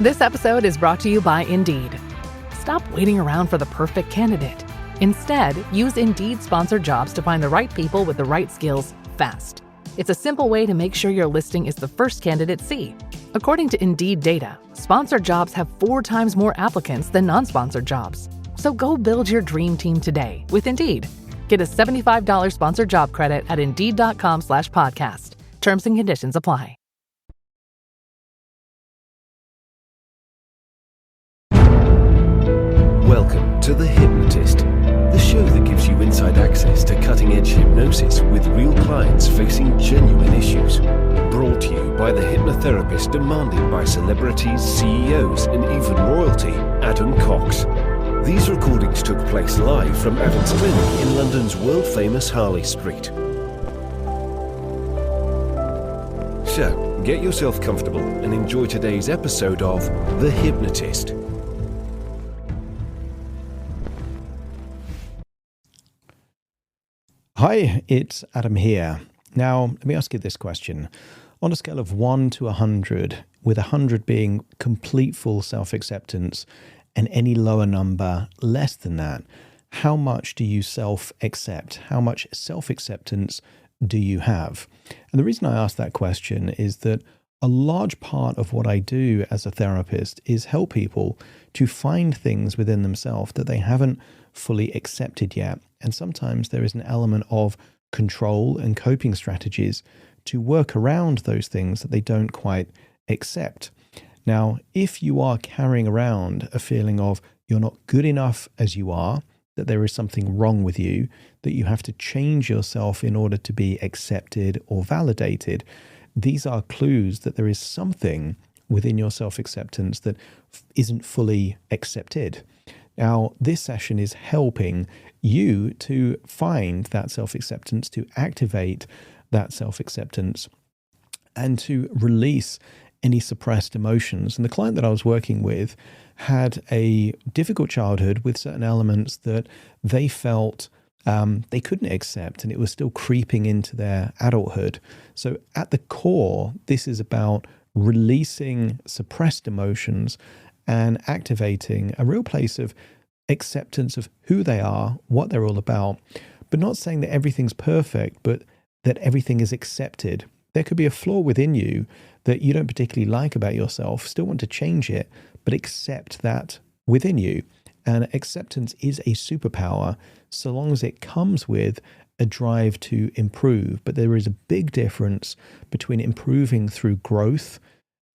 This episode is brought to you by Indeed. Stop waiting around for the perfect candidate. Instead, use Indeed sponsored jobs to find the right people with the right skills fast. It's a simple way to make sure your listing is the first candidates see. According to Indeed data, sponsored jobs have 4 times more applicants than non-sponsored jobs. So go build your dream team today with Indeed. Get a $75 sponsored job credit at Indeed.com/podcast. Terms and conditions apply. Welcome to The Hypnotist, the show that gives you inside access to cutting-edge hypnosis with real clients facing genuine issues. Brought to you by the hypnotherapist demanded by celebrities, CEOs, and even royalty, Adam Cox. These recordings took place live from Adam's clinic in London's world-famous Harley Street. So, get yourself comfortable and enjoy today's episode of The Hypnotist. Hi, it's Adam here. Now, let me ask you this question. On a scale of 1 to 100, with 100 being complete full self-acceptance and any lower number less than that, how much do you self-accept? How much self-acceptance do you have? And the reason I ask that question is that a large part of what I do as a therapist is help people to find things within themselves that they haven't fully accepted yet. And sometimes there is an element of control and coping strategies to work around those things that they don't quite accept. Now, if you are carrying around a feeling of you're not good enough as you are, that there is something wrong with you, that you have to change yourself in order to be accepted or validated, these are clues that there is something within your self-acceptance that isn't fully accepted. Now, this session is helping you to find that self-acceptance, to activate that self-acceptance, and to release any suppressed emotions. And the client that I was working with had a difficult childhood with certain elements that they felt they couldn't accept, and it was still creeping into their adulthood. So at the core, this is about releasing suppressed emotions and activating a real place of acceptance of who they are, what they're all about, but not saying that everything's perfect, but that everything is accepted. There could be a flaw within you that you don't particularly like about yourself, still want to change it, but accept that within you. And acceptance is a superpower so long as it comes with a drive to improve. But there is a big difference between improving through growth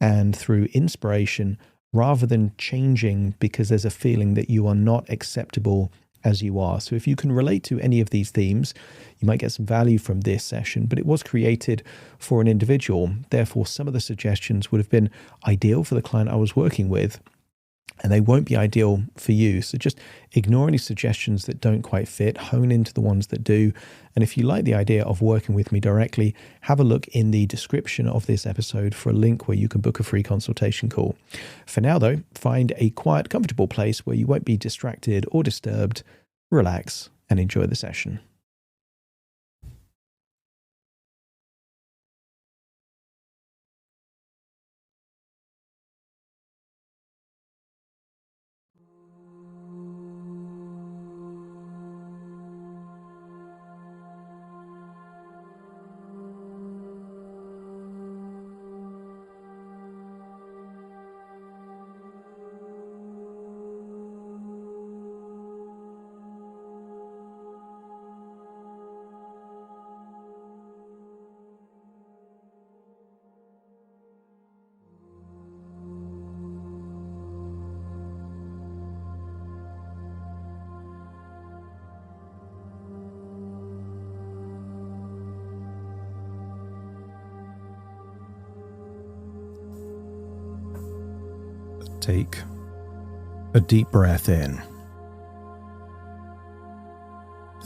and through inspiration rather than changing because there's a feeling that you are not acceptable as you are. So if you can relate to any of these themes, you might get some value from this session, but it was created for an individual. Therefore, some of the suggestions would have been ideal for the client I was working with, and they won't be ideal for you. So just ignore any suggestions that don't quite fit, hone into the ones that do. And if you like the idea of working with me directly, have a look in the description of this episode for a link where you can book a free consultation call. For now though, find a quiet, comfortable place where you won't be distracted or disturbed, relax and enjoy the session. Take a deep breath in.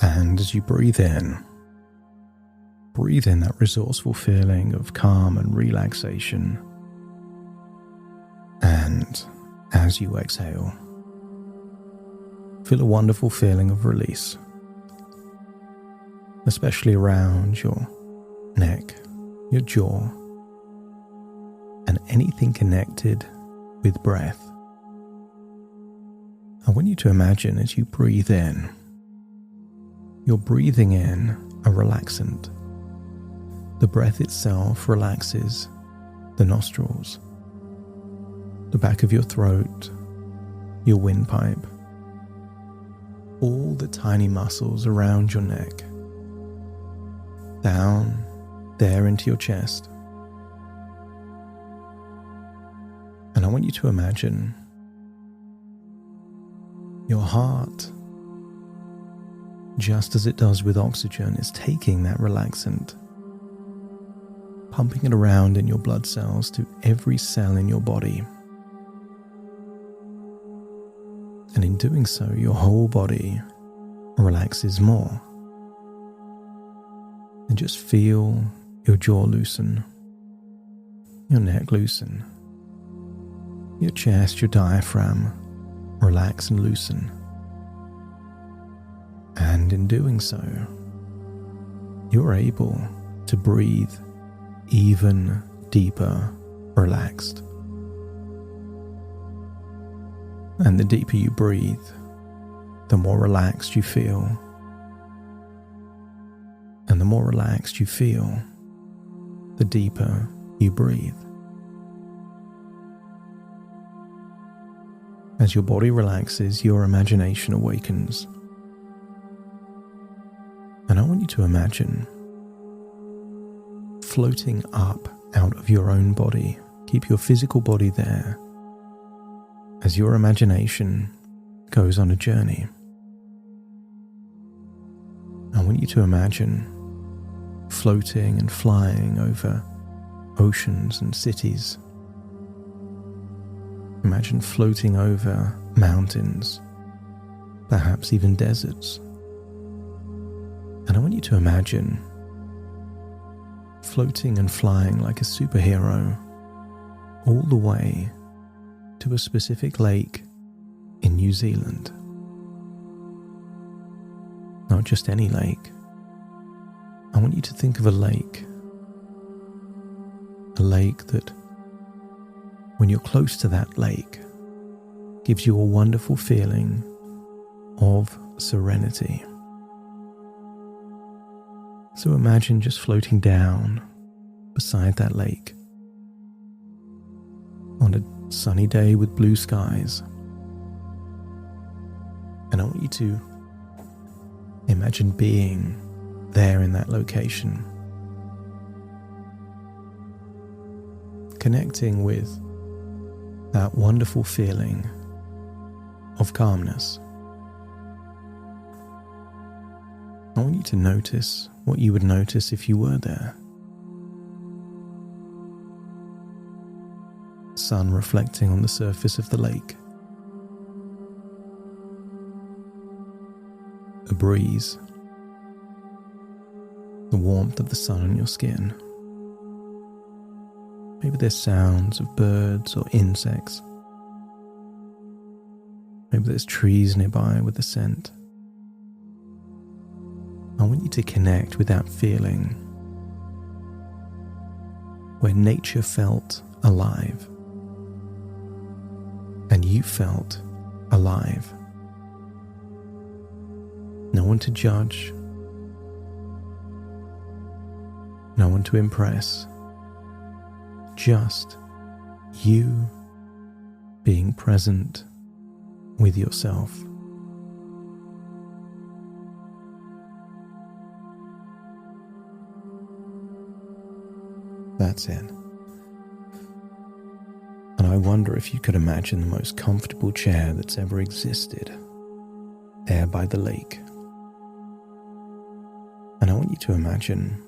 And as you breathe in that resourceful feeling of calm and relaxation. And as you exhale, feel a wonderful feeling of release, especially around your neck, your jaw, and anything connected with breath. I want you to imagine as you breathe in, you're breathing in a relaxant. The breath itself relaxes the nostrils, the back of your throat, your windpipe, all the tiny muscles around your neck, down there into your chest. And I want you to imagine your heart, just as it does with oxygen, is taking that relaxant, pumping it around in your blood cells to every cell in your body. And in doing so, your whole body relaxes more. And just feel your jaw loosen, your neck loosen, your chest, your diaphragm relax and loosen. And in doing so, you're able to breathe even deeper, relaxed. And the deeper you breathe, the more relaxed you feel. And the more relaxed you feel, the deeper you breathe. As your body relaxes, your imagination awakens. And I want you to imagine floating up out of your own body. Keep your physical body there as your imagination goes on a journey. I want you to imagine floating and flying over oceans and cities. Imagine floating over mountains, perhaps even deserts. And I want you to imagine floating and flying like a superhero all the way to a specific lake in New Zealand. Not just any lake. I want you to think of a lake that, when you're close to that lake, gives you a wonderful feeling of serenity. So imagine just floating down beside that lake on a sunny day with blue skies. And I want you to imagine being there in that location, connecting with that wonderful feeling of calmness. I want you to notice what you would notice if you were there. Sun reflecting on the surface of the lake. A breeze. The warmth of the sun on your skin. Maybe there's sounds of birds or insects. Maybe there's trees nearby with a scent. I want you to connect with that feeling where nature felt alive and you felt alive. No one to judge, no one to impress, just you being present with yourself. That's it. And I wonder if you could imagine the most comfortable chair that's ever existed there by the lake. And I want you to imagine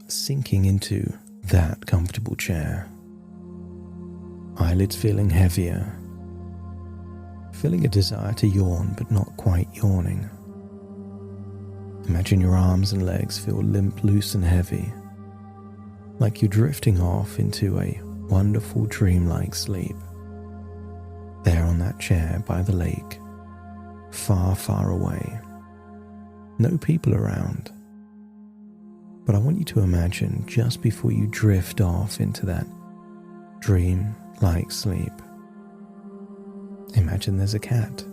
sinking into that comfortable chair, eyelids feeling heavier, feeling a desire to yawn but not quite yawning. Imagine your arms and legs feel limp, loose and heavy, like you're drifting off into a wonderful dreamlike sleep. There on that chair by the lake, far, far away. No people around. But I want you to imagine just before you drift off into that dream dream-like sleep. Imagine there's a cat.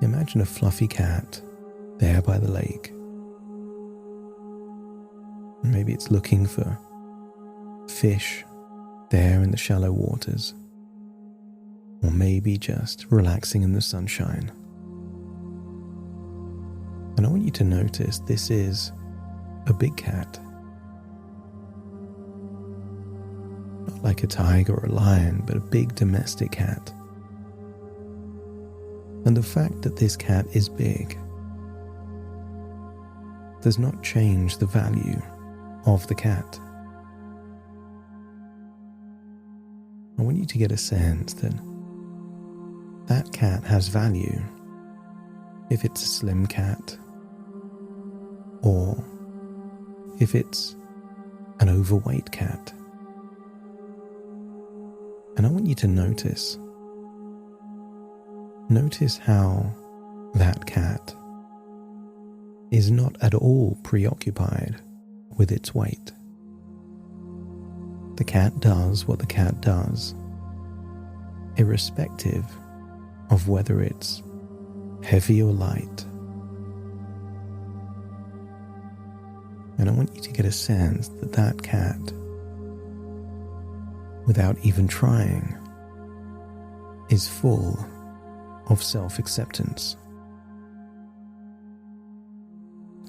Imagine a fluffy cat there by the lake. Maybe it's looking for fish there in the shallow waters, or maybe just relaxing in the sunshine. And I want you to notice this is a big cat. Not like a tiger or a lion, but a big domestic cat. And the fact that this cat is big does not change the value of the cat. I want you to get a sense that that cat has value if it's a slim cat, or if it's an overweight cat. And I want you to notice how that cat is not at all preoccupied with its weight. The cat does what the cat does, irrespective of whether it's heavy or light. And I want you to get a sense that that cat, without even trying, is full of self-acceptance.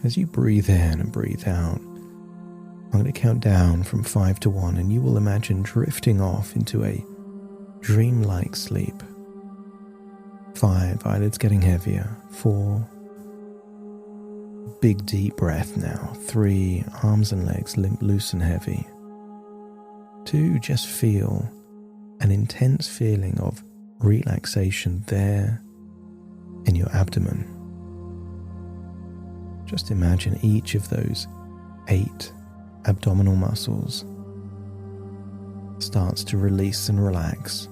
As you breathe in and breathe out, I'm going to count down from 5 to 1, and you will imagine drifting off into a dreamlike sleep. 5, eyelids getting heavier. 4, big deep breath now. 3, arms and legs limp, loose and heavy. 2, just feel an intense feeling of relaxation there in your abdomen. Just imagine each of those 8 abdominal muscles starts to release and relax,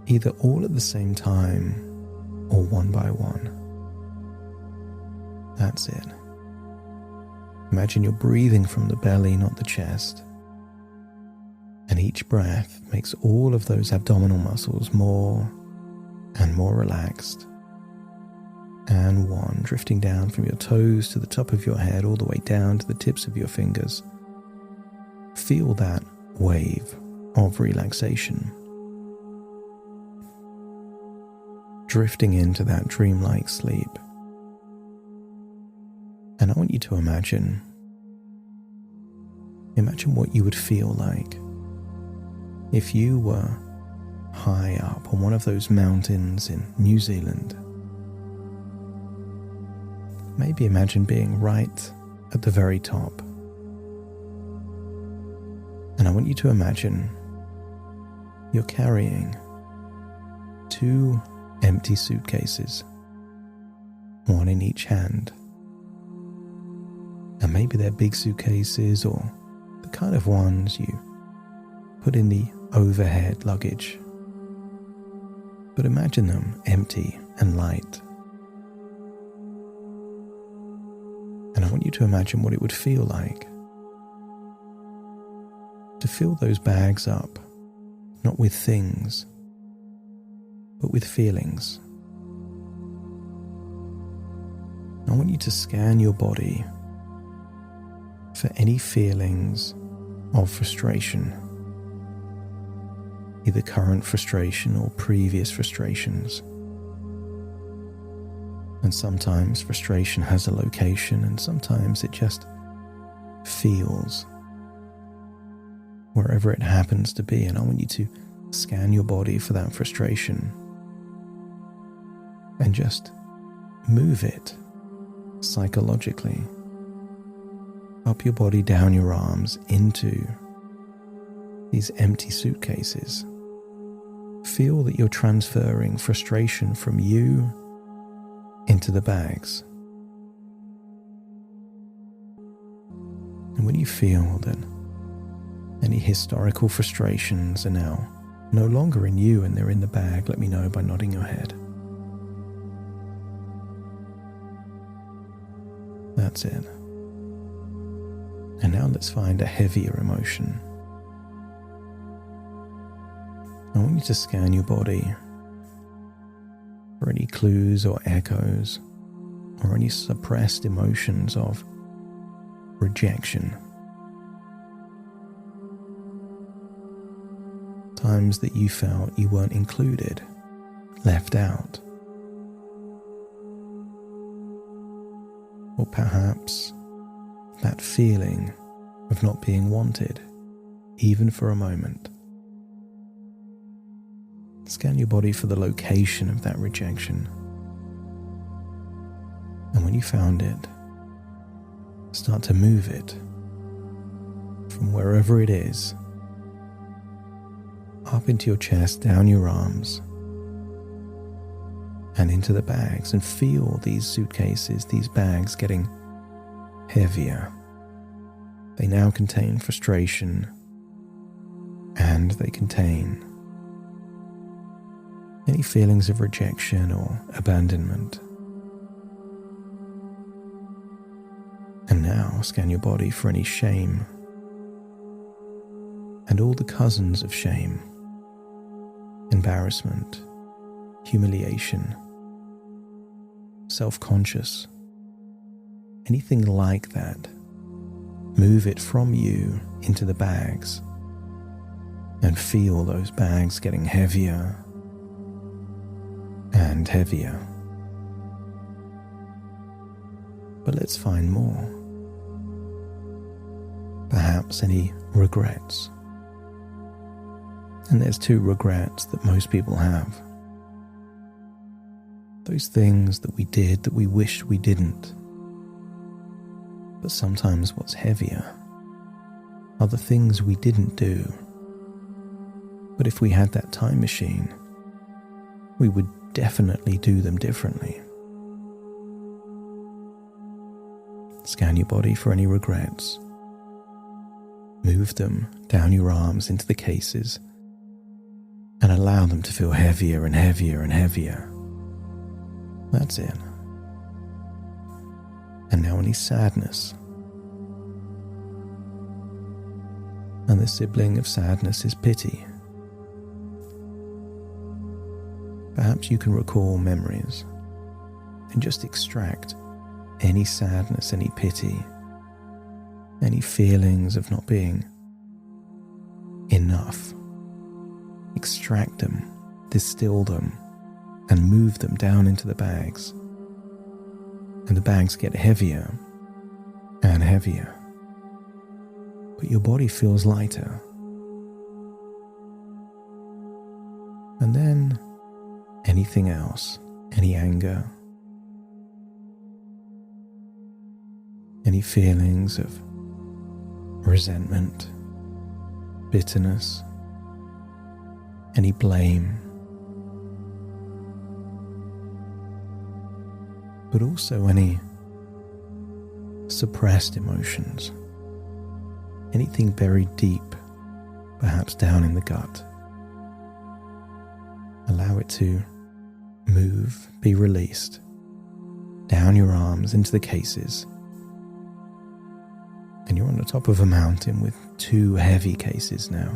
either all at the same time or one by one. That's it. Imagine you're breathing from the belly, not the chest. And each breath makes all of those abdominal muscles more and more relaxed. And 1, drifting down from your toes to the top of your head, all the way down to the tips of your fingers. Feel that wave of relaxation. Drifting into that dreamlike sleep. And I want you to imagine what you would feel like if you were high up on one of those mountains in New Zealand. Maybe imagine being right at the very top. And I want you to imagine you're carrying 2 empty suitcases, one in each hand. And maybe they're big suitcases, or the kind of ones you put in the overhead luggage. But imagine them empty and light. And I want you to imagine what it would feel like to fill those bags up, not with things, but with feelings. I want you to scan your body for any feelings of frustration, either current frustration or previous frustrations. And sometimes frustration has a location, and sometimes it just feels wherever it happens to be. And I want you to scan your body for that frustration and just move it psychologically up your body, down your arms, into these empty suitcases. Feel that you're transferring frustration from you into the bags. And when you feel that any historical frustrations are now no longer in you and they're in the bag, let me know by nodding your head. That's it. And now let's find a heavier emotion. I want you to scan your body for any clues or echoes or any suppressed emotions of rejection. Times that you felt you weren't included, left out. Or perhaps that feeling of not being wanted, even for a moment. Scan your body for the location of that rejection. And when you found it, start to move it from wherever it is, up into your chest, down your arms, and into the bags, and feel these suitcases, these bags getting heavier. They now contain frustration, and they contain any feelings of rejection or abandonment. And now scan your body for any shame and all the cousins of shame, embarrassment, humiliation, self-conscious, anything like that. Move it from you into the bags and feel those bags getting heavier and heavier. But let's find more. Perhaps any regrets. And there's two regrets that most people have. Those things that we did that we wished we didn't. But sometimes what's heavier are the things we didn't do. But if we had that time machine, we would definitely do them differently. Scan your body for any regrets. Move them down your arms into the cases and allow them to feel heavier and heavier and heavier. That's it. And now any sadness. And the sibling of sadness is pity. Perhaps you can recall memories and just extract any sadness, any pity, any feelings of not being enough. Extract them, distill them, and move them down into the bags. And the bags get heavier and heavier. But your body feels lighter. And then anything else, any anger, any feelings of resentment, bitterness, any blame, but also any suppressed emotions, anything buried deep, perhaps down in the gut. Allow it to move, be released, down your arms into the cases. And you're on the top of a mountain with two heavy cases now.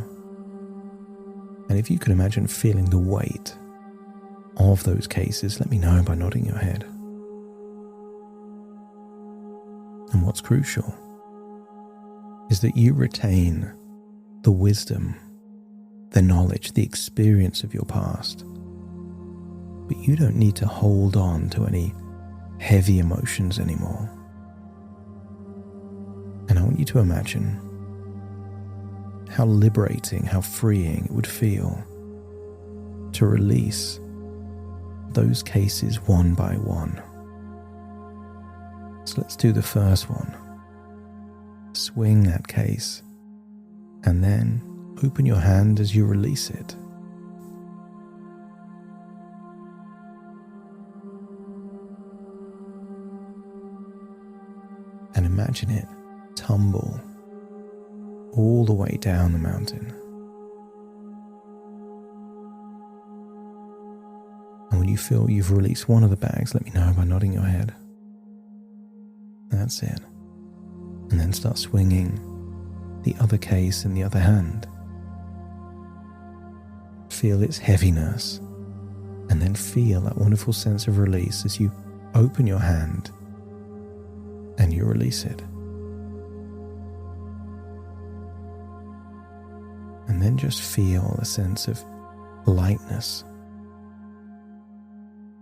And if you can imagine feeling the weight of those cases, let me know by nodding your head. And what's crucial is that you retain the wisdom, the knowledge, the experience of your past. But you don't need to hold on to any heavy emotions anymore. And I want you to imagine how liberating, how freeing it would feel to release those cases one by one. So let's do the first one. Swing that case and then open your hand as you release it. And imagine it tumble all the way down the mountain. And when you feel you've released one of the bags, let me know by nodding your head. That's it. And then start swinging the other case in the other hand. feel its heaviness, and then feel that wonderful sense of release as you open your hand and you release it. And then just feel a sense of lightness,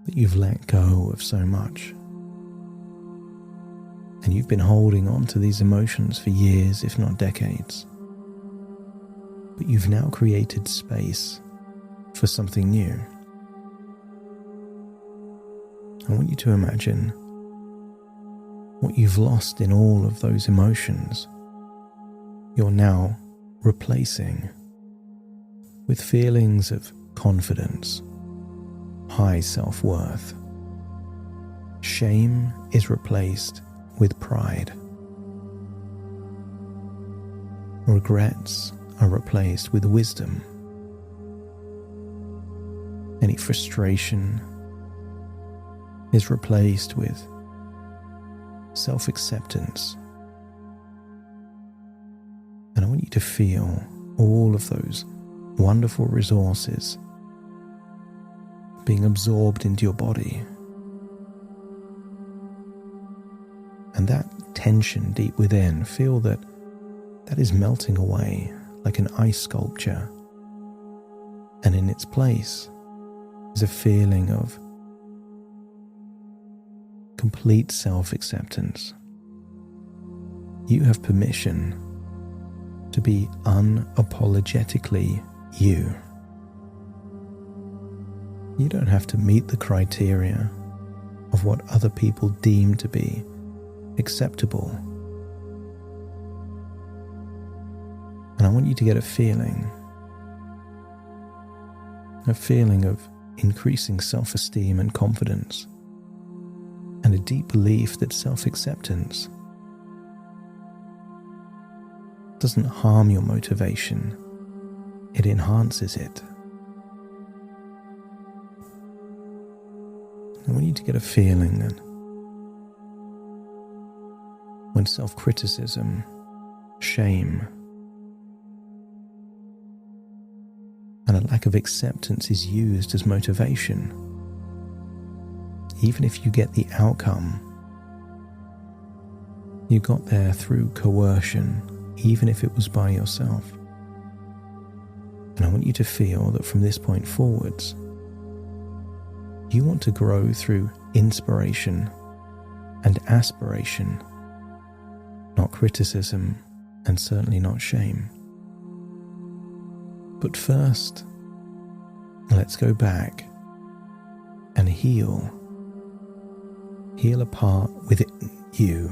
that you've let go of so much. And you've been holding on to these emotions for years, if not decades. But you've now created space for something new. I want you to imagine what you've lost in all of those emotions, you're now replacing with feelings of confidence, high self-worth. Shame is replaced with pride. Regrets are replaced with wisdom. Any frustration is replaced with self-acceptance. And I want you to feel all of those wonderful resources being absorbed into your body. And that tension deep within, feel that is melting away like an ice sculpture. And in its place is a feeling of complete self-acceptance. You have permission to be unapologetically you. You don't have to meet the criteria of what other people deem to be acceptable. And I want you to get a feeling of increasing self-esteem and confidence, and a deep belief that self-acceptance doesn't harm your motivation, it enhances it. I want you to get a feeling that when self-criticism, shame, and a lack of acceptance is used as motivation, even if you get the outcome, you got there through coercion, even if it was by yourself. And I want you to feel that from this point forwards, you want to grow through inspiration and aspiration, not criticism and certainly not shame. But first, let's go back and heal a part within you.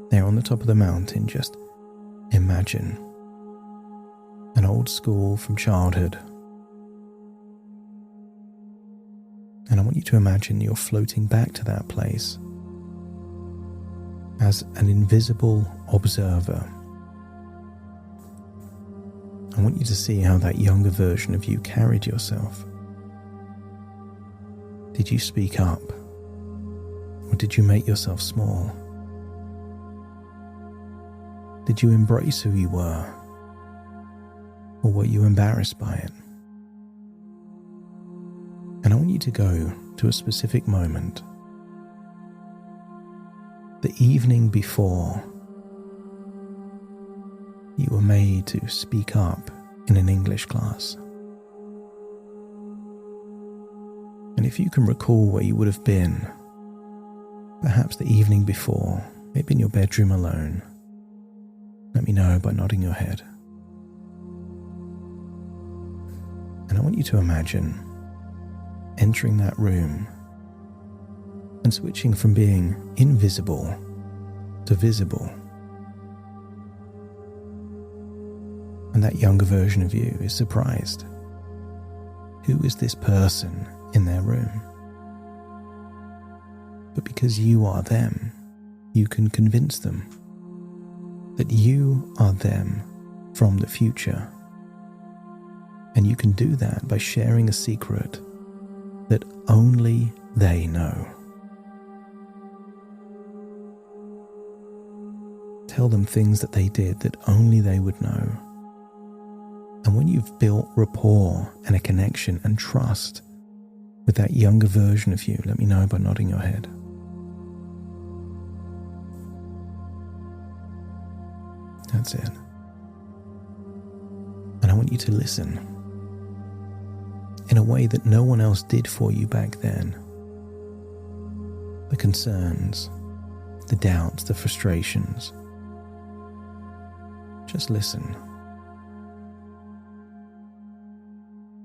There on the top of the mountain, just imagine an old school from childhood. And I want you to imagine you're floating back to that place as an invisible observer. I want you to see how that younger version of you carried yourself. Did you speak up? Or did you make yourself small? Did you embrace who you were? Or were you embarrassed by it? And I want you to go to a specific moment. The evening before you were made to speak up in an English class. And if you can recall where you would have been, perhaps the evening before, maybe in your bedroom alone, let me know by nodding your head. And I want you to imagine entering that room and switching from being invisible to visible. And that younger version of you is surprised. Who is this person in their room? But because you are them, you can convince them that you are them from the future. And you can do that by sharing a secret that only they know. Tell them things that they did that only they would know. And when you've built rapport and a connection and trust with that younger version of you, let me know by nodding your head. That's it. And I want you to listen in a way that no one else did for you back then. The concerns, the doubts, the frustrations. Just listen.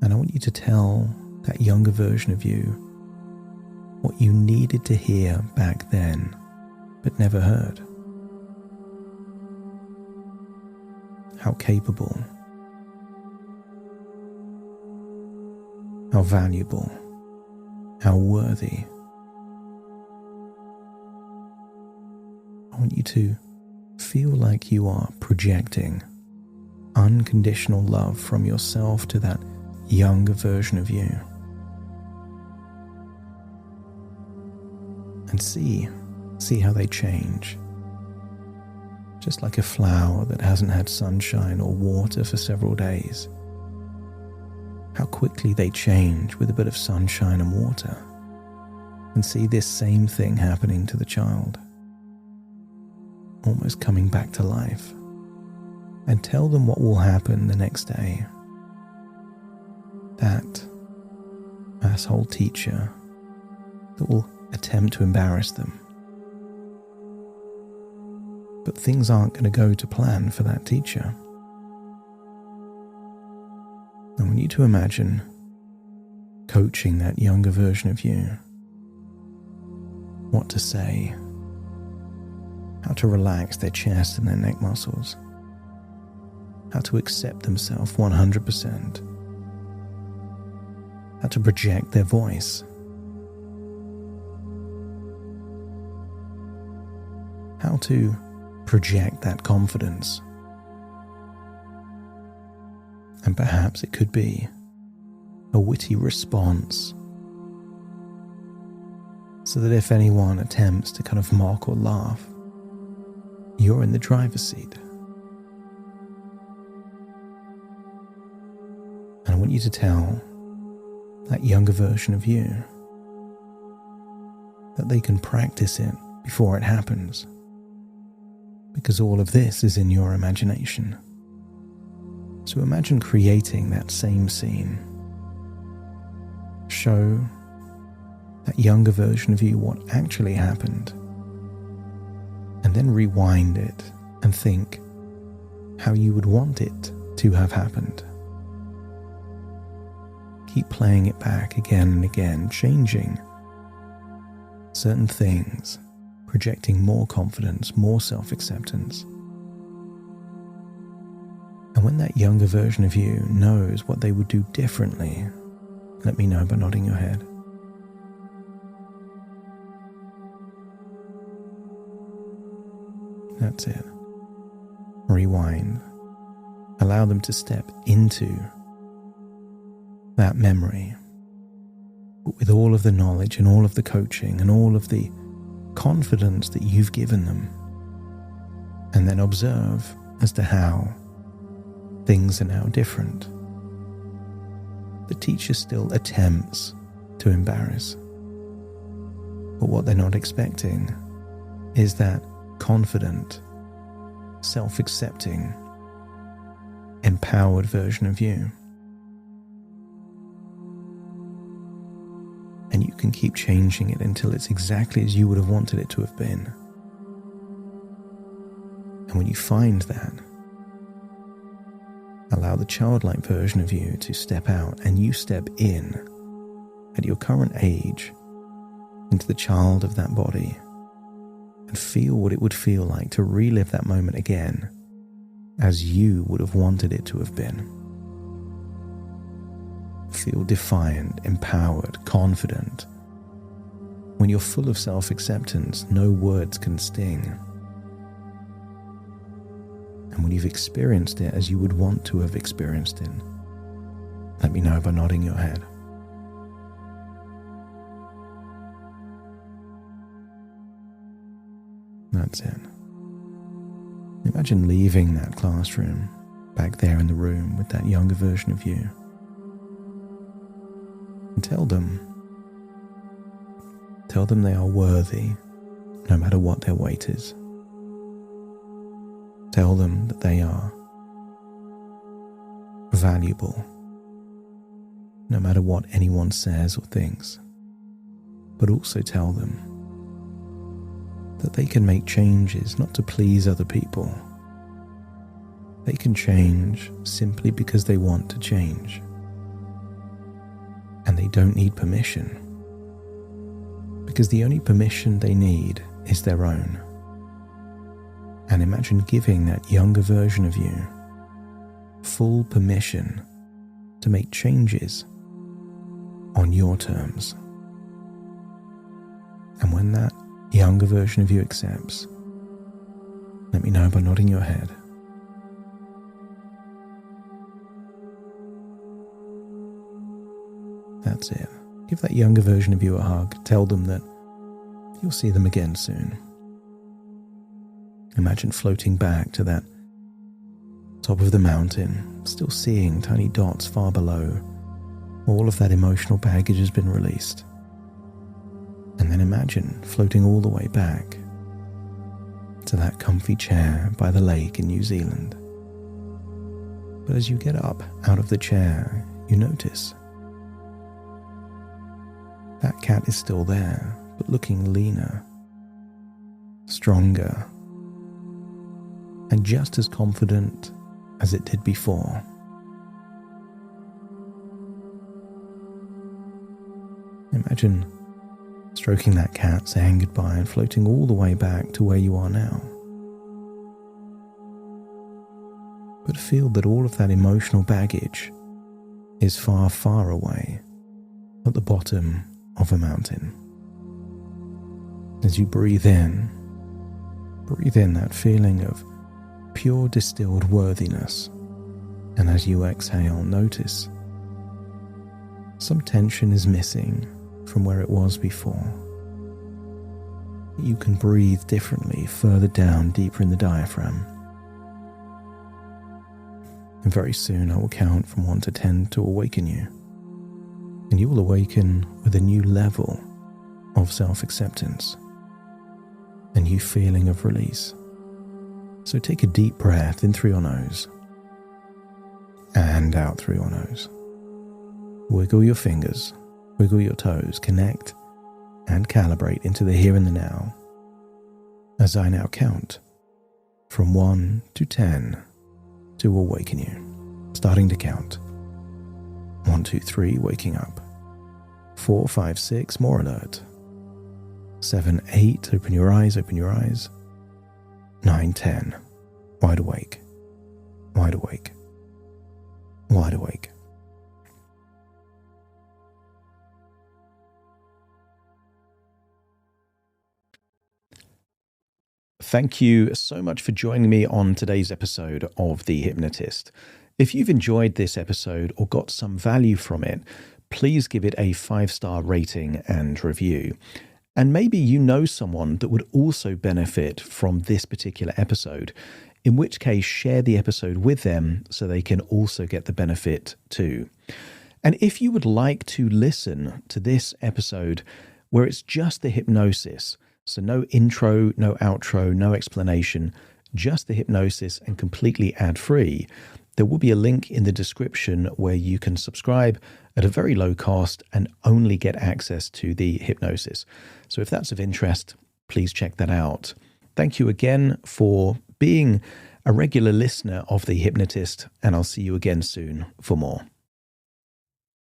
And I want you to tell that younger version of you what you needed to hear back then, but never heard. How capable, how valuable, how worthy. I want you to feel like you are projecting unconditional love from yourself to that younger version of you. And see how they change. Just like a flower that hasn't had sunshine or water for several days. How quickly they change with a bit of sunshine and water. And see this same thing happening to the child. Almost coming back to life. And tell them what will happen the next day. That asshole teacher that will attempt to embarrass them. But things aren't going to go to plan for that teacher. I want you to imagine coaching that younger version of you. What to say, how to relax their chest and their neck muscles, how to accept themselves 100%, how to project their voice, how to project that confidence. And perhaps it could be a witty response, so that if anyone attempts to kind of mock or laugh, you're in the driver's seat. And I want you to tell that younger version of you that they can practice it before it happens, because all of this is in your imagination. So imagine creating that same scene. Show that younger version of you what actually happened, and then rewind it and think how you would want it to have happened. Keep playing it back again and again, changing certain things, projecting more confidence, more self-acceptance. And when that younger version of you knows what they would do differently, let me know by nodding your head. That's it. Rewind. Allow them to step into that memory, but with all of the knowledge and all of the coaching and all of the confidence that you've given them. And then observe as to how things are now different. The teacher still attempts to embarrass, but what they're not expecting is that confident, self-accepting, empowered version of you. And you can keep changing it until it's exactly as you would have wanted it to have been. And when you find that, allow the childlike version of you to step out, and you step in at your current age into the child of that body, and feel what it would feel like to relive that moment again as you would have wanted it to have been. Feel defiant, empowered, confident. When you're full of self-acceptance, no words can sting. And when you've experienced it as you would want to have experienced it, let me know by nodding your head. That's it. Imagine leaving that classroom back there in the room with that younger version of you. And tell them they are worthy no matter what their weight is. Tell them that they are valuable no matter what anyone says or thinks. But also tell them that they can make changes not to please other people. They can change simply because they want to change. And they don't need permission, because the only permission they need is their own. And imagine giving that younger version of you full permission to make changes on your terms. And when that younger version of you accepts, let me know by nodding your head. That's it. Give that younger version of you a hug. Tell them that you'll see them again soon. Imagine floating back to that top of the mountain, still seeing tiny dots far below. All of that emotional baggage has been released. And then imagine floating all the way back to that comfy chair by the lake in New Zealand. But as you get up out of the chair, you notice that cat is still there, but looking leaner, stronger, and just as confident as it did before. Imagine stroking that cat, saying goodbye, and floating all the way back to where you are now. But feel that all of that emotional baggage is far, far away at the bottom of a mountain. As you breathe in that feeling of pure distilled worthiness, and as you exhale, notice some tension is missing from where it was before. You can breathe differently further down, deeper in the diaphragm. And very soon I will count from 1 to 10 to awaken you. And you will awaken with a new level of self-acceptance, a new feeling of release. So take a deep breath in through your nose and out through your nose. Wiggle your fingers, wiggle your toes, connect and calibrate into the here and the now. As I now count from 1 to 10 to awaken you. Starting to count. 1, 2, 3, waking up. 4, 5, 6, more alert. 7, 8, open your eyes, open your eyes. 9, 10, wide awake, wide awake, wide awake. Thank you so much for joining me on today's episode of The Hypnotist. If you've enjoyed this episode or got some value from it, please give it a 5-star rating and review. And maybe you know someone that would also benefit from this particular episode, in which case share the episode with them so they can also get the benefit too. And if you would like to listen to this episode where it's just the hypnosis, so no intro, no outro, no explanation, just the hypnosis and completely ad-free, there will be a link in the description where you can subscribe at a very low cost and only get access to the hypnosis. So if that's of interest, please check that out. Thank you again for being a regular listener of The Hypnotist, and I'll see you again soon for more.